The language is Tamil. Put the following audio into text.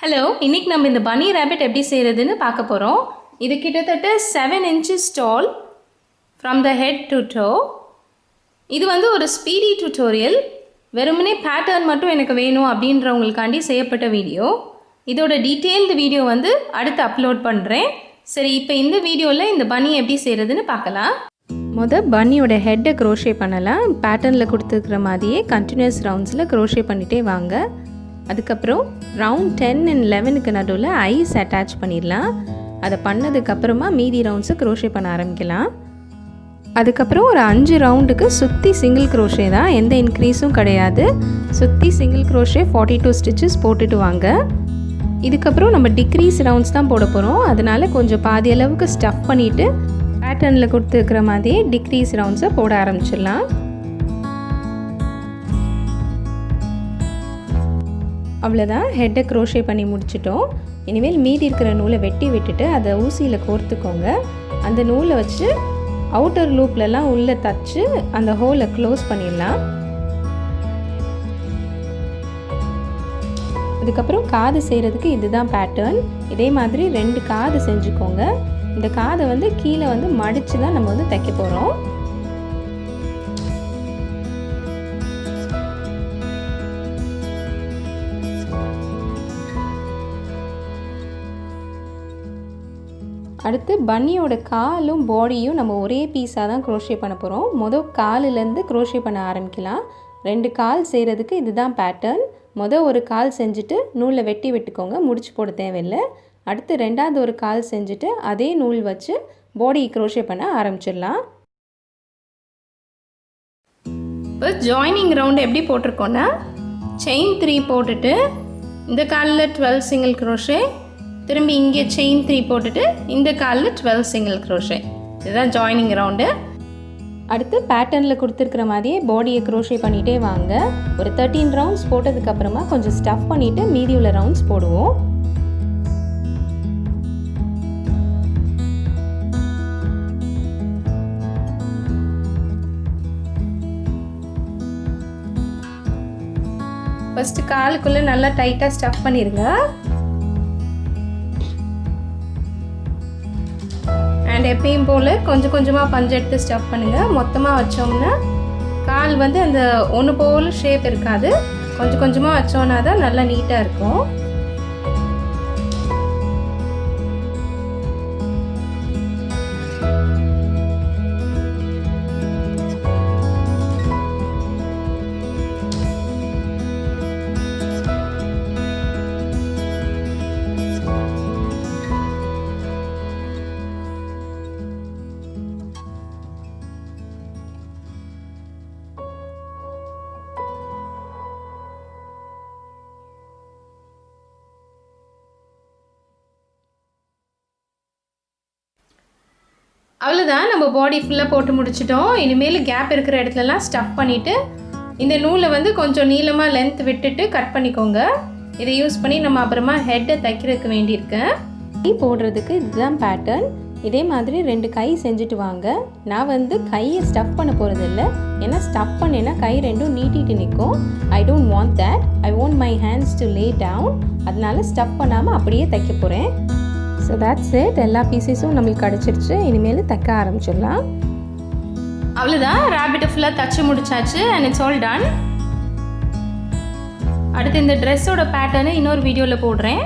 ஹலோ, இன்னைக்கு நம்ம இந்த பனி ரேபிட் எப்படி செய்கிறதுன்னு பார்க்க போகிறோம். இது கிட்டத்தட்ட 7 inches tall from the head to toe. இது ஒரு ஸ்பீடி டியூட்டோரியல். வெறுமனே பேட்டர்ன் மட்டும் எனக்கு வேணும் அப்படின்றவங்களுக்காண்டி செய்யப்பட்ட வீடியோ. இதோட டீட்டெயில்டு வீடியோ அடுத்து அப்லோட் பண்ணுறேன். சரி, இப்போ இந்த வீடியோவில் இந்த பனி எப்படி செய்கிறதுன்னு பார்க்கலாம். பன்னியோட ஹெட்டை க்ரோஷே பண்ணலாம். பேட்டர்னில் கொடுத்துருக்குற மாதிரியே கண்டினியூஸ் ரவுண்ட்ஸில் க்ரோஷே பண்ணிகிட்டே வாங்க. அதுக்கப்புறம் ரவுண்ட் 10 and 11க்கு நடுவில் ஐஸ் அட்டாச் பண்ணிடலாம். அதை பண்ணதுக்கப்புறமா மீதி ரவுண்ட்ஸை க்ரோஷே பண்ண ஆரம்பிக்கலாம். அதுக்கப்புறம் ஒரு 5 ரவுண்டுக்கு சுற்றி சிங்கிள் க்ரோஷே தான், எந்த இன்க்ரீஸும் கிடையாது. சுற்றி சிங்கிள் க்ரோஷே 42 ஸ்டிச்சஸ் போட்டுட்டு வாங்க. இதுக்கப்புறம் நம்ம டிக்ரீஸ் ரவுண்ட்ஸ் தான் போட போகிறோம். அதனால் கொஞ்சம் பாதி அளவுக்கு ஸ்டஃப் பண்ணிவிட்டு பேட்டர்னில் கொடுத்துருக்கிற மாதிரியே டிக்ரீஸ் ரவுண்ட்ஸை போட ஆரம்பிச்சிடலாம். அவ்வளோதான், ஹெட்டை க்ரோஷே பண்ணி முடிச்சிட்டோம். இனிமேல் மீதி இருக்கிற நூலை வெட்டி விட்டுட்டு அதை ஊசியில் கோர்த்துக்கோங்க. அந்த நூலை வச்சு அவுட்டர் லூப்லலாம் உள்ளே தச்சு அந்த ஹோலை க்ளோஸ் பண்ணிடலாம். அதுக்கப்புறம் காது செய்கிறதுக்கு இதுதான் பேட்டர்ன். இதே மாதிரி 2 காது செஞ்சுக்கோங்க. இந்த காதை கீழே மடித்து தான் நம்ம தைக்க போகிறோம். அடுத்து பன்னியோட காலும் பாடியும் நம்ம ஒரே பீஸாக தான் க்ரோஷே பண்ண போகிறோம். காலிலேருந்து க்ரோஷே பண்ண ஆரம்பிக்கலாம். 2 கால் செய்கிறதுக்கு இதுதான் பேட்டர்ன். ஒரு கால் செஞ்சுட்டு நூலை வெட்டி விட்டுக்கோங்க, முடிச்சு போட தேவையில்லை. அடுத்து 2வது ஒரு கால் செஞ்சுட்டு அதே நூல் வச்சு பாடி க்ரோஷே பண்ண ஆரம்பிச்சிடலாம். இப்போ ஜாயினிங் ரவுண்டு எப்படி போட்டிருக்கோன்னா, செயின் 3 போட்டுட்டு இந்த காலில் 12 சிங்கிள் க்ரோஷே, திரும்பி இங்கே செயின் 3 போட்டுட்டு இந்த காலில் 12 சிங்கிள் க்ரோஷே. இதுதான் ஜாயினிங் ரவுண்டு. அடுத்து பேட்டர்னில் கொடுத்துருக்குற மாதிரியே பாடியை க்ரோஷே பண்ணிகிட்டே வாங்க. ஒரு 13 ரவுண்ட்ஸ் போட்டதுக்கப்புறமா கொஞ்சம் ஸ்டஃப் பண்ணிவிட்டு மீதி உள்ள ரவுண்ட்ஸ் போடுவோம். ஃபஸ்ட்டு காலுக்குள்ளே நல்லா டைட்டாக ஸ்டஃப் பண்ணிடுங்க. அண்ட் எப்பயும் போல் கொஞ்சம் கொஞ்சமாக பஞ்சு எடுத்து ஸ்டஃப் பண்ணுங்கள். மொத்தமாக வச்சோம்னா கால் அந்த ஒன்று போல் ஷேப் இருக்காது. கொஞ்சம் கொஞ்சமாக வச்சோன்னா தான் நல்லா நீட்டாக இருக்கும். அவ்வளோதான், நம்ம பாடி ஃபுல்லாக போட்டு முடிச்சிட்டோம். இனிமேல் கேப் இருக்கிற இடத்துலலாம் ஸ்டஃப் பண்ணிவிட்டு இந்த நூலை கொஞ்சம் நீளமாக லென்த் விட்டுட்டு கட் பண்ணிக்கோங்க. இதை யூஸ் பண்ணி நம்ம அப்புறமா ஹெட்டை தைக்கிறதுக்கு வேண்டியிருக்கு. கை போடுறதுக்கு இதுதான் பேட்டர்ன். இதே மாதிரி 2 கை செஞ்சுட்டு வாங்க. நான் கையை ஸ்டஃப் பண்ண போகிறது இல்லை, ஏன்னா ஸ்டஃப் பண்ணேன்னா கை 2ம் நீட்டிட்டு நிற்கும். I don't want that. I want my hands to lay down. அதனால ஸ்டஃப் பண்ணாமல் அப்படியே தைக்க போகிறேன். So that's it. எல்லா பீசஸும் நம்மளுக்கு கிடச்சிருச்சு. இனிமேல் தைக்க ஆரம்பிச்சிடலாம். அவ்வளோதான், ரேபிட்டை ஃபுல்லாக தைச்சி முடிச்சாச்சு. And it's all done. அடுத்து இந்த ட்ரெஸ்ஸோட பேட்டர்னு இன்னொரு வீடியோவில் போடுறேன்.